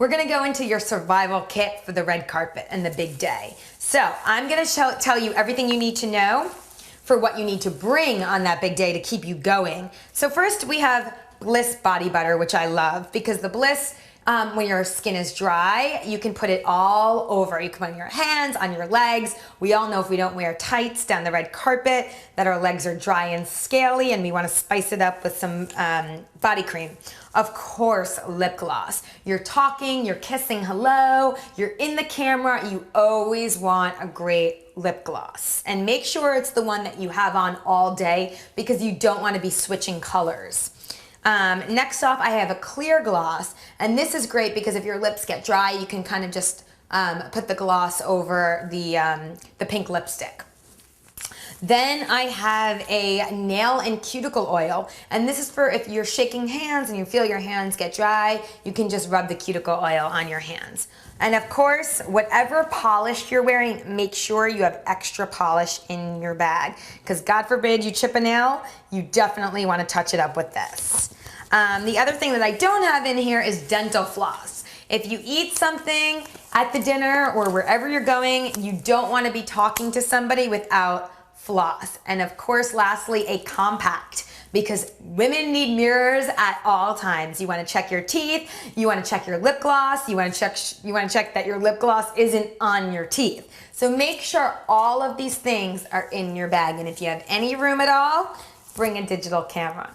we're gonna go into your survival kit for the red carpet and the big day. So I'm gonna tell you everything you need to know for what you need to bring on that big day to keep you going. So first we have Bliss body butter, which I love because the Bliss, when your skin is dry, you can put it all over. You can put it on your hands, on your legs. We all know if we don't wear tights down the red carpet that our legs are dry and scaly, and we want to spice it up with some body cream. Of course, lip gloss. You're talking, you're kissing hello, you're in the camera, you always want a great lip gloss. And make sure it's the one that you have on all day because you don't want to be switching colors. Next off, I have a clear gloss, and this is great because if your lips get dry, you can kind of just put the gloss over the pink lipstick. Then I have a nail and cuticle oil, and this is for if you're shaking hands and you feel your hands get dry, you can just rub the cuticle oil on your hands. And of course, whatever polish you're wearing, make sure you have extra polish in your bag, because God forbid you chip a nail, you definitely want to touch it up with this. The other thing that I don't have in here is dental floss. If you eat something at the dinner or wherever you're going, you don't want to be talking to somebody without floss. And of course, lastly, a compact, because women need mirrors at all times. You want to check your teeth, you want to check your lip gloss, you want to check that your lip gloss isn't on your teeth. So make sure all of these things are in your bag, and if you have any room at all, bring a digital camera.